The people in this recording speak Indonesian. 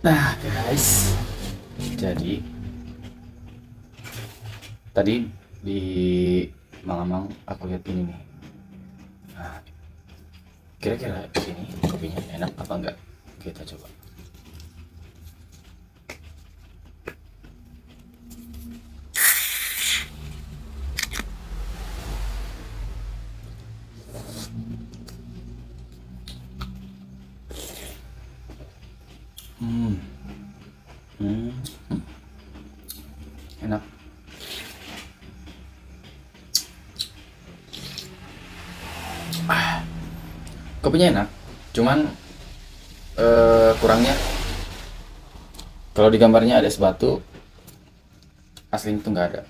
Nah guys, jadi tadi di Malamang aku lihat ini nih. Nah, kira-kira ini kopinya enak apa enggak? Kita coba. Hmm, hmm, enak. Kopinya enak, cuman kurangnya kalau di gambarnya ada es batu, aslinya tuh nggak ada.